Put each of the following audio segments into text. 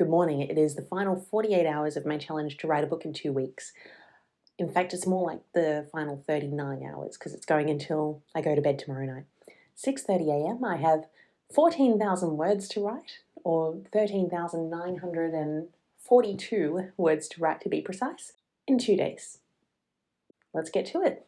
Good morning. It is the final 48 hours of my challenge to write a book in 2 weeks. In fact, it's more like the final 39 hours because it's going until I go to bed tomorrow night. 6:30 a.m. I have 14,000 words to write, or 13,942 words to write to be precise, in 2 days. Let's get to it.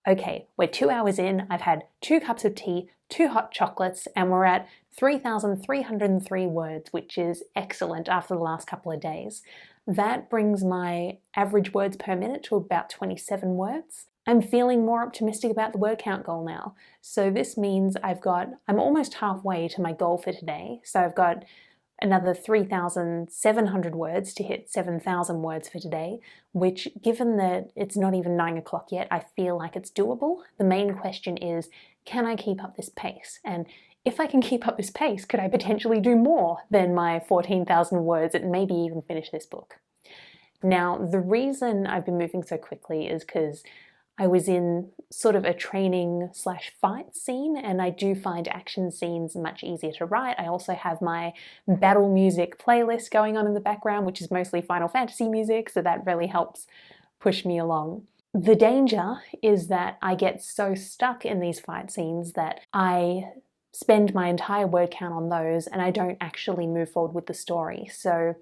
Okay, we're 2 hours in, I've had 2 cups of tea, 2 hot chocolates, and we're at 3,303 words, which is excellent after the last couple of days. That brings my average words per minute to about 27 words. I'm feeling more optimistic about the word count goal now. So this means I'm almost halfway to my goal for today. So I've got another 3,700 words to hit 7,000 words for today, which, given that it's not even 9 o'clock yet, I feel like it's doable. The main question is, can I keep up this pace? And if I can keep up this pace, could I potentially do more than my 14,000 words and maybe even finish this book? Now, the reason I've been moving so quickly is because I was in sort of a training/fight scene, and I do find action scenes much easier to write. I also have my battle music playlist going on in the background, which is mostly Final Fantasy music, so that really helps push me along. The danger is that I get so stuck in these fight scenes that I spend my entire word count on those and I don't actually move forward with the story. So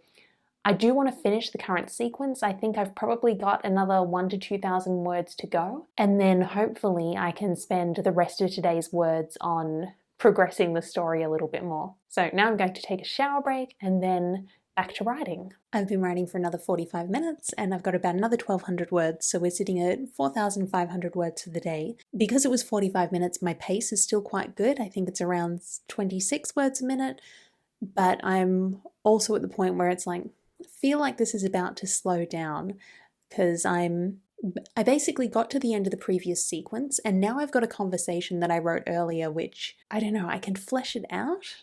I do want to finish the current sequence. I think I've probably got another 1,000 to 2,000 words to go, and then hopefully I can spend the rest of today's words on progressing the story a little bit more. So now I'm going to take a shower break and then back to writing. I've been writing for another 45 minutes and I've got about another 1,200 words, so we're sitting at 4,500 words for the day. Because it was 45 minutes, my pace is still quite good. I think it's around 26 words a minute, but I'm also at the point where it's like, I feel like this is about to slow down because I basically got to the end of the previous sequence and now I've got a conversation that I wrote earlier, which, I don't know, I can flesh it out.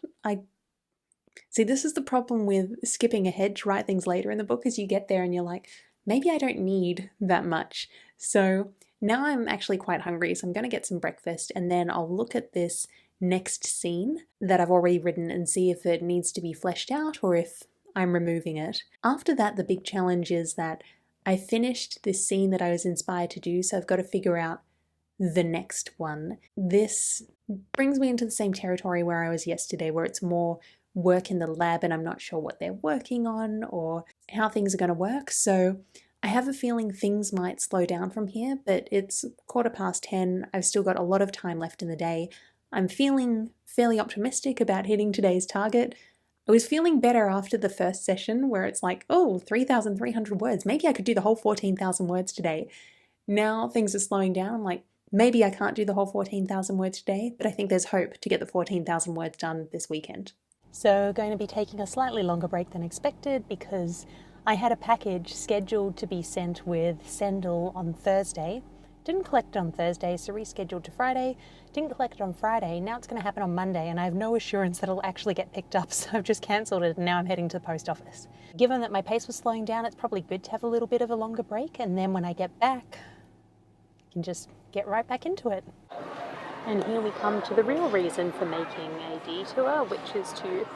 See, this is the problem with skipping ahead to write things later in the book, is you get there and you're like, maybe I don't need that much. So now I'm actually quite hungry, so I'm going to get some breakfast and then I'll look at this next scene that I've already written and see if it needs to be fleshed out or if I'm removing it. After that, the big challenge is that I finished this scene that I was inspired to do, so I've got to figure out the next one. This brings me into the same territory where I was yesterday, where it's more work in the lab and I'm not sure what they're working on or how things are going to work. So I have a feeling things might slow down from here, but it's 10:15. I've still got a lot of time left in the day. I'm feeling fairly optimistic about hitting today's target. I was feeling better after the first session where it's like, oh, 3,300 words. Maybe I could do the whole 14,000 words today. Now things are slowing down. I'm like, maybe I can't do the whole 14,000 words today, but I think there's hope to get the 14,000 words done this weekend. So going to be taking a slightly longer break than expected because I had a package scheduled to be sent with Sendle on Thursday. Didn't collect it on Thursday, so rescheduled to Friday. Didn't collect it on Friday, now it's going to happen on Monday and I have no assurance that it'll actually get picked up, so I've just cancelled it and now I'm heading to the post office. Given that my pace was slowing down, it's probably good to have a little bit of a longer break, and then when I get back, I can just get right back into it. And here we come to the real reason for making a detour, which is to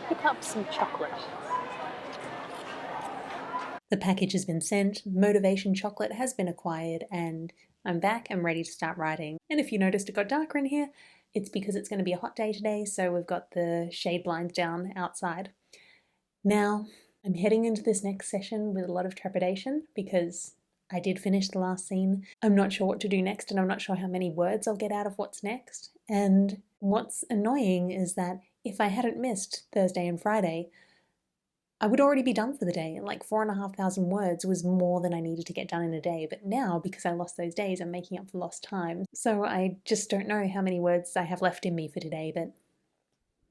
pick up some chocolate. The package has been sent, motivation chocolate has been acquired, and I'm back and ready to start writing. And if you noticed it got darker in here, it's because it's going to be a hot day today, so we've got the shade blinds down outside. Now, I'm heading into this next session with a lot of trepidation because I did finish the last scene. I'm not sure what to do next and I'm not sure how many words I'll get out of what's next. And what's annoying is that if I hadn't missed Thursday and Friday, I would already be done for the day. Like 4,500 words was more than I needed to get done in a day. But now, because I lost those days, I'm making up for lost time. So I just don't know how many words I have left in me for today, but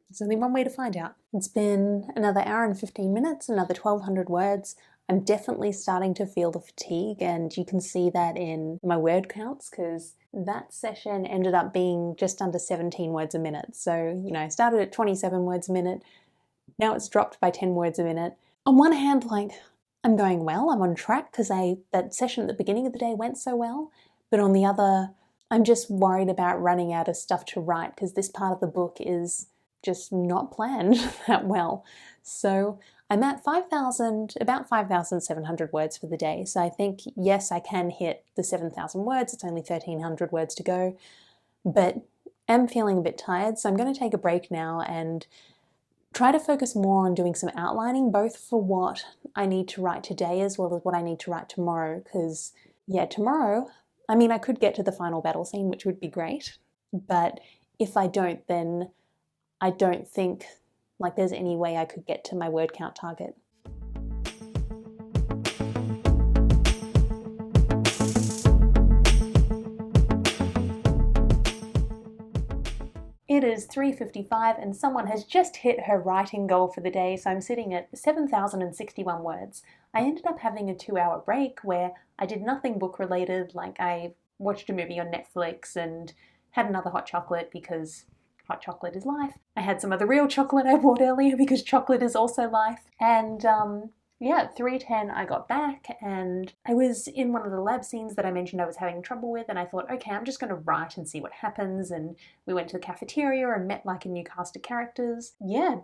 there's only one way to find out. It's been another hour and 15 minutes, another 1,200 words. I'm definitely starting to feel the fatigue, and you can see that in my word counts because that session ended up being just under 17 words a minute. So, I started at 27 words a minute. Now it's dropped by 10 words a minute. On one hand, I'm going well, I'm on track because that session at the beginning of the day went so well, But on the other, I'm just worried about running out of stuff to write because this part of the book is just not planned that well. So I'm at about 5,700 words for the day. So I think, yes, I can hit the 7,000 words. It's only 1,300 words to go, but I'm feeling a bit tired. So I'm going to take a break now and try to focus more on doing some outlining, both for what I need to write today as well as what I need to write tomorrow. Because, yeah, tomorrow, I mean, I could get to the final battle scene, which would be great. But if I don't, then I don't think like there's any way I could get to my word count target. It is 3:55 and someone has just hit her writing goal for the day, so I'm sitting at 7,061 words. I ended up having a 2-hour break where I did nothing book related, like I watched a movie on Netflix and had another hot chocolate because hot chocolate is life. I had some of the real chocolate I bought earlier because chocolate is also life. And yeah, at 3:10 I got back and I was in one of the lab scenes that I mentioned I was having trouble with, and I thought, okay, I'm just going to write and see what happens. And we went to the cafeteria and met like a new cast of characters. Yeah,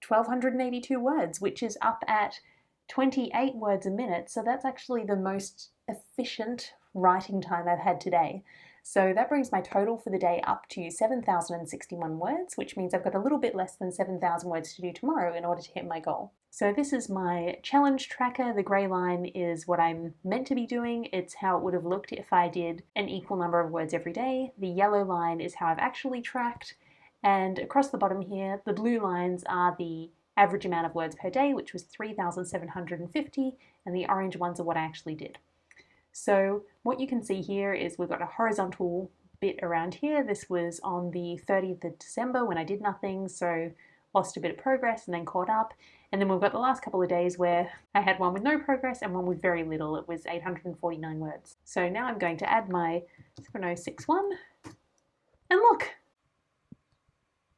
1,282 words, which is up at 28 words a minute. So that's actually the most efficient writing time I've had today. So that brings my total for the day up to 7,061 words, which means I've got a little bit less than 7,000 words to do tomorrow in order to hit my goal. So this is my challenge tracker. The grey line is what I'm meant to be doing. It's how it would have looked if I did an equal number of words every day. The yellow line is how I've actually tracked. And across the bottom here, the blue lines are the average amount of words per day, which was 3,750, and the orange ones are what I actually did. So what you can see here is we've got a horizontal bit around here. This was on the 30th of December when I did nothing, so lost a bit of progress and then caught up. And then we've got the last couple of days where I had one with no progress and one with very little. It was 849 words. So now I'm going to add my 7061 and look.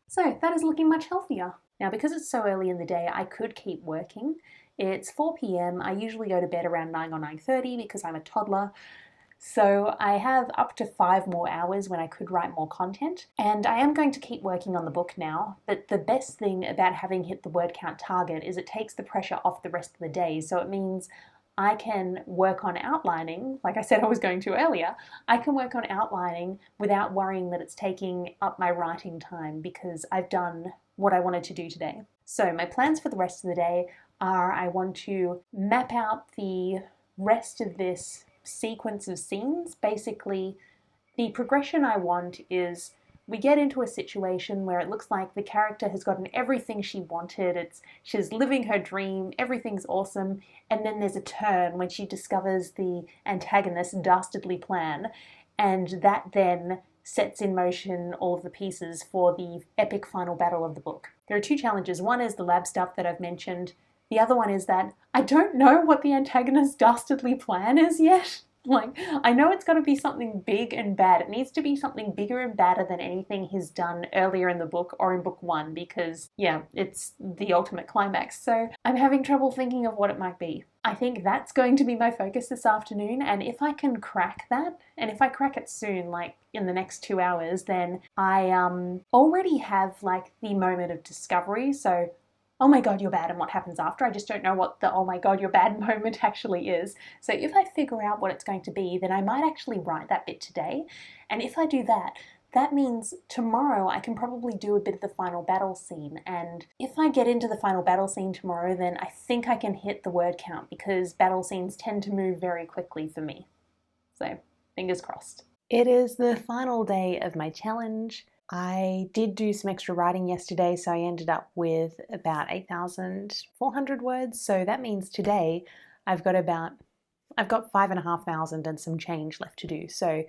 So that is looking much healthier. Now, because it's so early in the day, I could keep working. It's 4 p.m. I usually go to bed around 9 or 9:30 because I'm a toddler. So I have up to 5 more hours when I could write more content. And I am going to keep working on the book now, but the best thing about having hit the word count target is it takes the pressure off the rest of the day. So it means I can work on outlining, like I said I was going to earlier, I can work on outlining without worrying that it's taking up my writing time because I've done what I wanted to do today. So my plans for the rest of the day are I want to map out the rest of this sequence of scenes. Basically, the progression I want is we get into a situation where it looks like the character has gotten everything she wanted. She's living her dream, everything's awesome, and then there's a turn when she discovers the antagonist's dastardly plan, and that then sets in motion all of the pieces for the epic final battle of the book. There are 2 challenges. One is the lab stuff that I've mentioned. The other one is that I don't know what the antagonist's dastardly plan is yet. Like, I know it's got to be something big and bad. It needs to be something bigger and badder than anything he's done earlier in the book or in book 1 because, yeah, it's the ultimate climax. So I'm having trouble thinking of what it might be. I think that's going to be my focus this afternoon, and if I can crack that, and if I crack it soon, like in the next 2 hours, then I already have like the moment of discovery. So oh my god, you're bad, and what happens after. I just don't know what the oh my god, you're bad moment actually is. So if I figure out what it's going to be, then I might actually write that bit today. And if I do that, that means tomorrow I can probably do a bit of the final battle scene. And if I get into the final battle scene tomorrow, then I think I can hit the word count because battle scenes tend to move very quickly for me. So fingers crossed. It is the final day of my challenge. I did do some extra writing yesterday, so I ended up with about 8,400 words. So that means today I've got 5,500 and some change left to do. So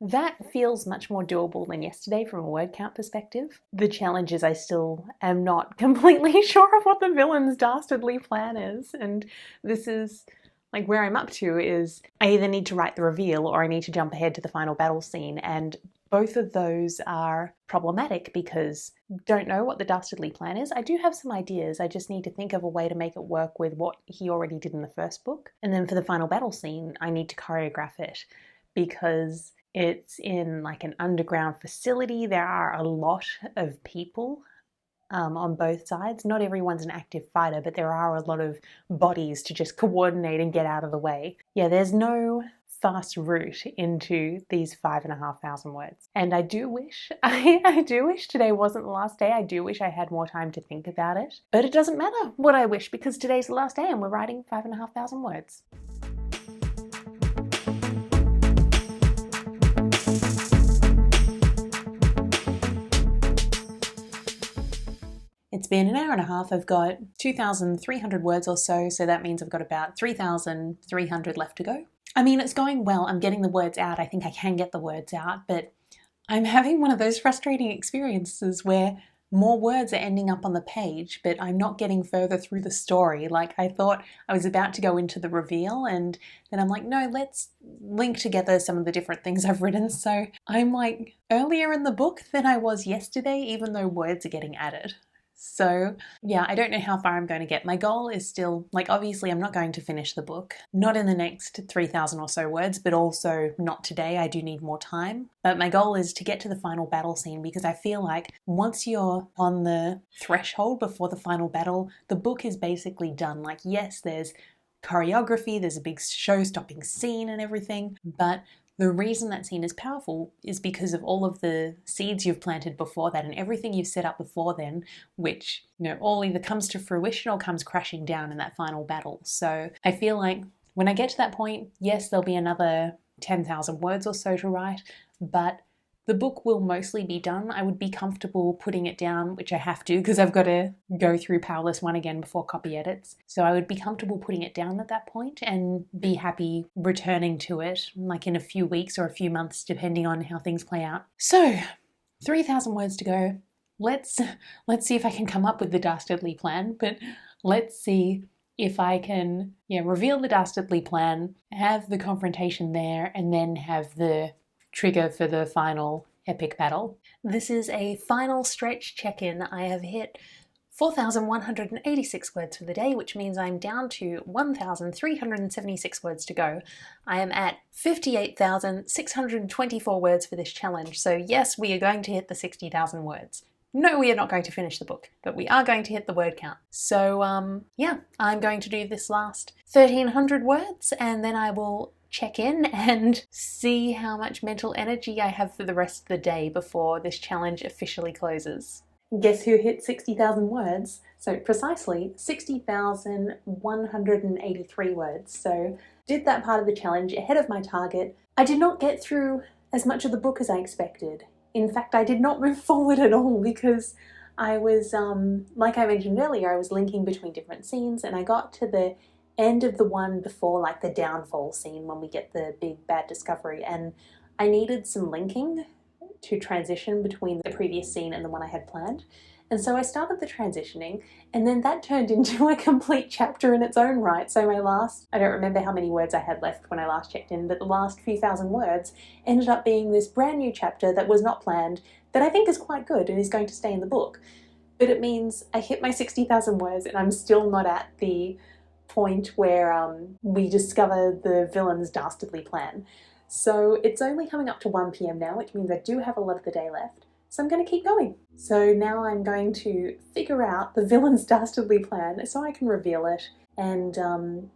that feels much more doable than yesterday from a word count perspective. The challenge is I still am not completely sure of what the villain's dastardly plan is. And this is like where I'm up to is I either need to write the reveal or I need to jump ahead to the final battle scene. And both of those are problematic because I don't know what the dastardly plan is. I do have some ideas. I just need to think of a way to make it work with what he already did in the first book. And then for the final battle scene, I need to choreograph it because it's in like an underground facility. There are a lot of people on both sides. Not everyone's an active fighter, but there are a lot of bodies to just coordinate and get out of the way. Yeah, there's no fast route into these 5,500 words. And I do wish, I do wish today wasn't the last day. I do wish I had more time to think about it. But it doesn't matter what I wish, because today's the last day and we're writing 5,500 words. It's been an hour and a half. I've got 2,300 words or so that means I've got about 3,300 left to go. I mean, it's going well. I'm getting the words out. I think I can get the words out, but I'm having one of those frustrating experiences where more words are ending up on the page, but I'm not getting further through the story. Like, I thought I was about to go into the reveal, and then I'm like, no, let's link together some of the different things I've written. So I'm like earlier in the book than I was yesterday, even though words are getting added. So yeah, I don't know how far I'm going to get. My goal is still, like, obviously I'm not going to finish the book, not in the next 3,000 or so words, but also not today. I do need more time. But my goal is to get to the final battle scene, because I feel like once you're on the threshold before the final battle, the book is basically done. Like, yes, there's choreography, there's a big show-stopping scene and everything, but the reason that scene is powerful is because of all of the seeds you've planted before that and everything you've set up before then, which, you know, all either comes to fruition or comes crashing down in that final battle. So I feel like when I get to that point, yes, there'll be another 10,000 words or so to write, but the book will mostly be done. I would be comfortable putting it down, which I have to because I've got to go through Powerless 1 again before copy edits. So I would be comfortable putting it down at that point and be happy returning to it like in a few weeks or a few months, depending on how things play out. So 3,000 words to go. Let's see if I can come up with the dastardly plan, but let's see if I can reveal the dastardly plan, have the confrontation there, and then have the trigger for the final epic battle. This is a final stretch check-in. I have hit 4,186 words for the day, which means I'm down to 1,376 words to go. I am at 58,624 words for this challenge, so yes, we are going to hit the 60,000 words. No, we are not going to finish the book, but we are going to hit the word count. So yeah, I'm going to do this last 1,300 words, and then I will check in and see how much mental energy I have for the rest of the day before this challenge officially closes. Guess who hit 60,000 words? So precisely 60,183 words. So did that part of the challenge ahead of my target. I did not get through as much of the book as I expected. In fact, I did not move forward at all because I was, like I mentioned earlier, I was linking between different scenes, and I got to the end of the one before, like, the downfall scene when we get the big bad discovery, and I needed some linking to transition between the previous scene and the one I had planned. And so I started the transitioning, and then that turned into a complete chapter in its own right. So my last, I don't remember how many words I had left when I last checked in, but the last few thousand words ended up being this brand new chapter that was not planned, that I think is quite good and is going to stay in the book. But it means I hit my 60,000 words and I'm still not at the point where we discover the villain's dastardly plan. So it's only coming up to 1 p.m. now, which means I do have a lot of the day left. So I'm going to keep going. So now I'm going to figure out the villain's dastardly plan so I can reveal it and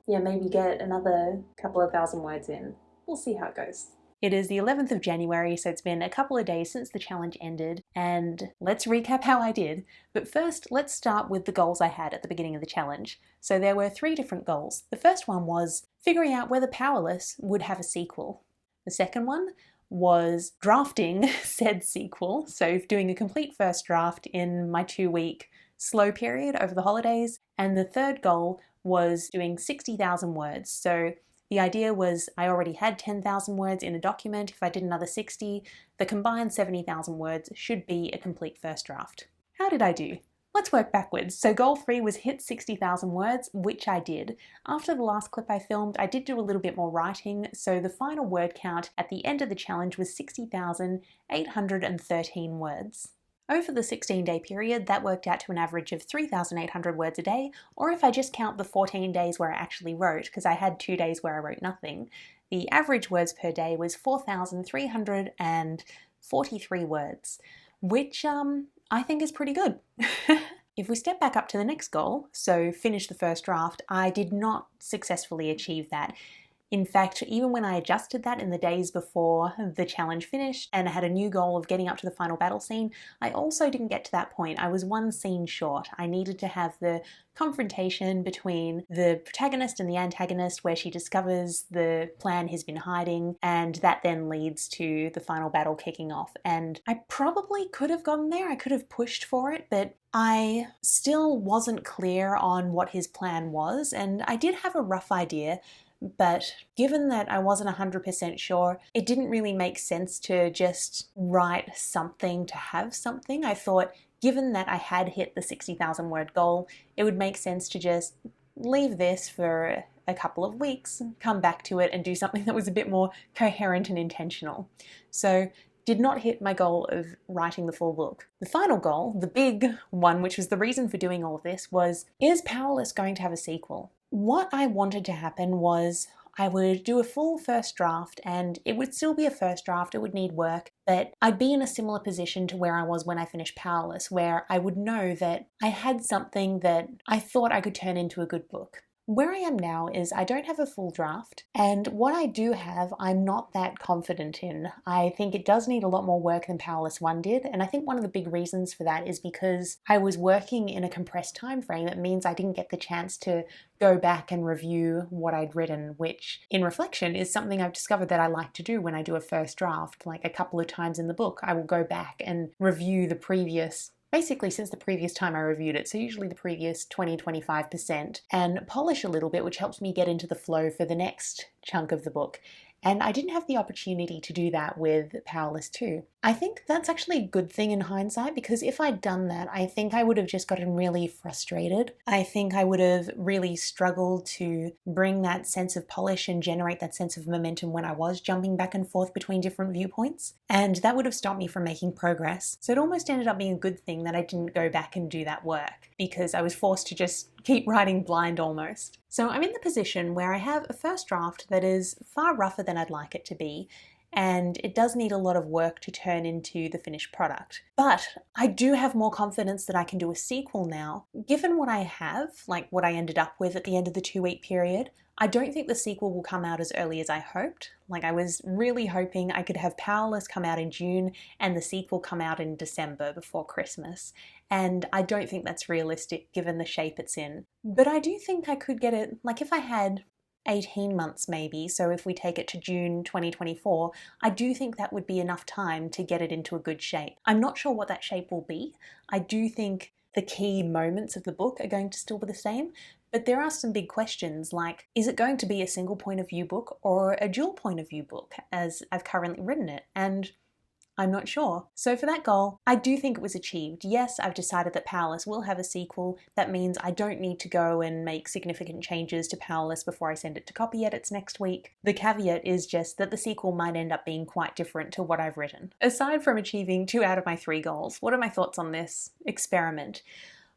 maybe get another couple of thousand words in. We'll see how it goes. It is the 11th of January, so it's been a couple of days since the challenge ended, and let's recap how I did. But first, let's start with the goals I had at the beginning of the challenge. So there were 3 different goals. The first one was figuring out whether Powerless would have a sequel. The second one was drafting said sequel, so doing a complete first draft in my 2-week slow period over the holidays. And the third goal was doing 60,000 words. So the idea was I already had 10,000 words in a document. If I did another 60, the combined 70,000 words should be a complete first draft. How did I do? Let's work backwards. So goal 3 was hit 60,000 words, which I did. After the last clip I filmed, I did do a little bit more writing, so the final word count at the end of the challenge was 60,813 words. Over the 16-day period, that worked out to an average of 3,800 words a day, or if I just count the 14 days where I actually wrote, because I had 2 days where I wrote nothing, the average words per day was 4,343 words, which I think is pretty good. If we step back up to the next goal, so finish the first draft, I did not successfully achieve that. In fact, even when I adjusted that in the days before the challenge finished and I had a new goal of getting up to the final battle scene, I also didn't get to that point. I was one scene short. I needed to have the confrontation between the protagonist and the antagonist where she discovers the plan he's been hiding, and that then leads to the final battle kicking off. And I probably could have gotten there. I could have pushed for it, but I still wasn't clear on what his plan was, and I did have a rough idea. But given that I wasn't 100% sure, it didn't really make sense to just write something to have something. I thought, given that I had hit the 60,000 word goal, it would make sense to just leave this for a couple of weeks, come back to it and do something that was a bit more coherent and intentional. So did not hit my goal of writing the full book. The final goal, the big one, which was the reason for doing all of this, was, is Powerless going to have a sequel? What I wanted to happen was I would do a full first draft, and it would still be a first draft, it would need work, but I'd be in a similar position to where I was when I finished Powerless, where I would know that I had something that I thought I could turn into a good book. Where I am now is I don't have a full draft, and what I do have, I'm not that confident in. I think it does need a lot more work than Powerless 1 did, and I think one of the big reasons for that is because I was working in a compressed time frame. That means I didn't get the chance to go back and review what I'd written, which in reflection is something I've discovered that I like to do when I do a first draft. Like a couple of times in the book, I will go back and review the previous, basically since the previous time I reviewed it, so usually the previous 20-25%, and polish a little bit, which helps me get into the flow for the next chunk of the book. And I didn't have the opportunity to do that with Powerless 2. I think that's actually a good thing in hindsight, because if I'd done that, I think I would have just gotten really frustrated. I think I would have really struggled to bring that sense of polish and generate that sense of momentum when I was jumping back and forth between different viewpoints. And that would have stopped me from making progress. So it almost ended up being a good thing that I didn't go back and do that work, because I was forced to just keep writing blind almost. So I'm in the position where I have a first draft that is far rougher than I'd like it to be, and it does need a lot of work to turn into the finished product. But I do have more confidence that I can do a sequel now. Given what I have, like what I ended up with at the end of the 2-week period, I don't think the sequel will come out as early as I hoped. Like, I was really hoping I could have Powerless come out in June and the sequel come out in December before Christmas. And I don't think that's realistic given the shape it's in. But I do think I could get it, like if I had 18 months maybe, so if we take it to June 2024, I do think that would be enough time to get it into a good shape. I'm not sure what that shape will be. I do think the key moments of the book are going to still be the same, but there are some big questions like, is it going to be a single point of view book or a dual point of view book as I've currently written it? And I'm not sure. So for that goal, I do think it was achieved. Yes, I've decided that Powerless will have a sequel. That means I don't need to go and make significant changes to Powerless before I send it to copy edits next week. The caveat is just that the sequel might end up being quite different to what I've written. Aside from achieving 2 out of my 3 goals, what are my thoughts on this experiment?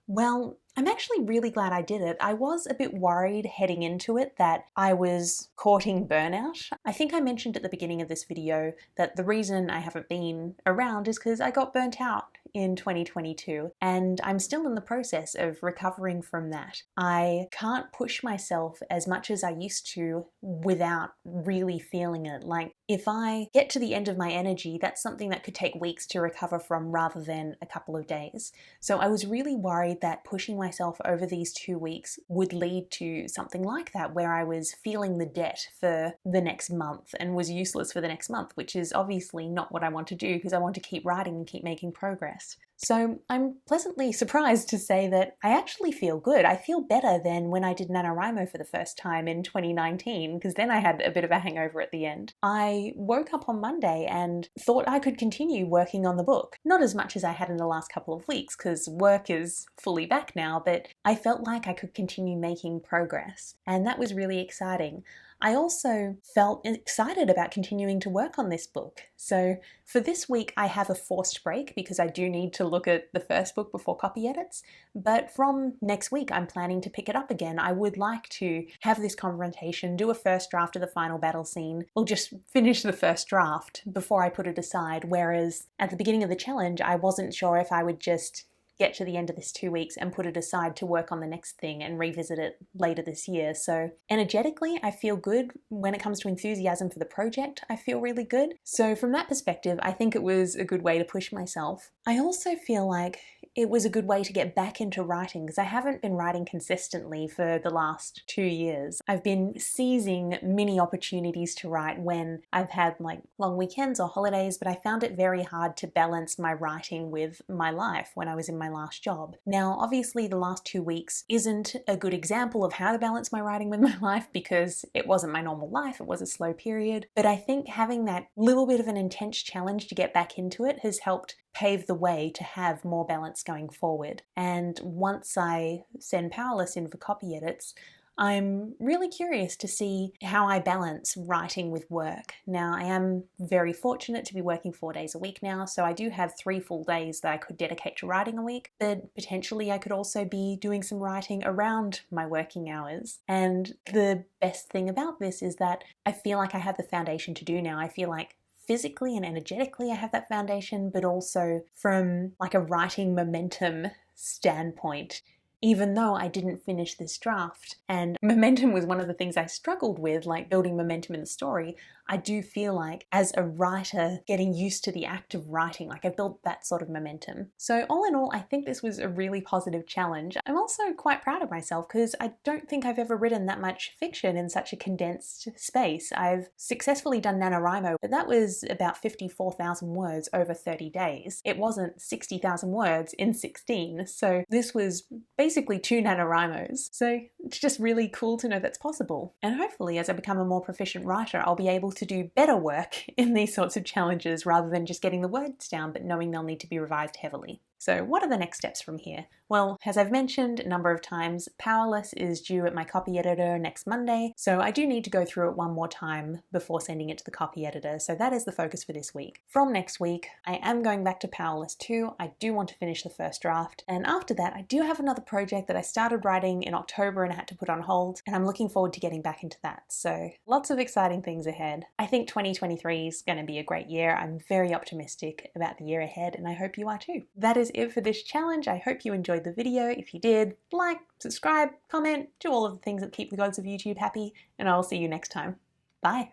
Well, I'm actually really glad I did it. I was a bit worried heading into it that I was courting burnout. I think I mentioned at the beginning of this video that the reason I haven't been around is because I got burnt out in 2022, and I'm still in the process of recovering from that. I can't push myself as much as I used to without really feeling it. Like, if I get to the end of my energy, that's something that could take weeks to recover from rather than a couple of days. So I was really worried that pushing myself over these 2 weeks would lead to something like that, where I was feeling the debt for the next month and was useless for the next month, which is obviously not what I want to do, because I want to keep writing and keep making progress. So I'm pleasantly surprised to say that I actually feel good. I feel better than when I did NaNoWriMo for the first time in 2019, because then I had a bit of a hangover at the end. I woke up on Monday and thought I could continue working on the book. Not as much as I had in the last couple of weeks, because work is fully back now, but I felt like I could continue making progress. And that was really exciting. I also felt excited about continuing to work on this book. So for this week, I have a forced break because I do need to look at the first book before copy edits. But from next week, I'm planning to pick it up again. I would like to have this confrontation, do a first draft of the final battle scene, or just finish the first draft before I put it aside. Whereas at the beginning of the challenge, I wasn't sure if I would just get to the end of this 2 weeks and put it aside to work on the next thing and revisit it later this year. So energetically, I feel good. When it comes to enthusiasm for the project, I feel really good. So from that perspective, I think it was a good way to push myself. I also feel like it was a good way to get back into writing because I haven't been writing consistently for the last 2 years. I've been seizing many opportunities to write when I've had like long weekends or holidays, but I found it very hard to balance my writing with my life when I was in my last job. Now, obviously the last 2 weeks isn't a good example of how to balance my writing with my life because it wasn't my normal life, it was a slow period, but I think having that little bit of an intense challenge to get back into it has helped pave the way to have more balance going forward. And once I send Powerless in for copy edits, I'm really curious to see how I balance writing with work. Now, I am very fortunate to be working 4 days a week now, so I do have 3 full days that I could dedicate to writing a week, but potentially I could also be doing some writing around my working hours. And the best thing about this is that I feel like I have the foundation to do now. I feel like physically and energetically I have that foundation, but also from like a writing momentum standpoint, even though I didn't finish this draft. And momentum was one of the things I struggled with, like building momentum in the story. I do feel like as a writer, getting used to the act of writing, like I've built that sort of momentum. So all in all, I think this was a really positive challenge. I'm also quite proud of myself because I don't think I've ever written that much fiction in such a condensed space. I've successfully done NaNoWriMo, but that was about 54,000 words over 30 days. It wasn't 60,000 words in 16. So this was basically 2 NaNoWriMos. So it's just really cool to know that's possible. And hopefully as I become a more proficient writer, I'll be able to do better work in these sorts of challenges rather than just getting the words down but knowing they'll need to be revised heavily. So what are the next steps from here? Well, as I've mentioned a number of times, Powerless is due at my copy editor next Monday, so I do need to go through it one more time before sending it to the copy editor, so that is the focus for this week. From next week, I am going back to Powerless 2. I do want to finish the first draft, and after that, I do have another project that I started writing in October and I had to put on hold, and I'm looking forward to getting back into that. So lots of exciting things ahead. I think 2023 is going to be a great year. I'm very optimistic about the year ahead, and I hope you are too. That is it for this challenge. I hope you enjoyed the video. If you did, like, subscribe, comment, do all of the things that keep the gods of YouTube happy, and I'll see you next time. Bye.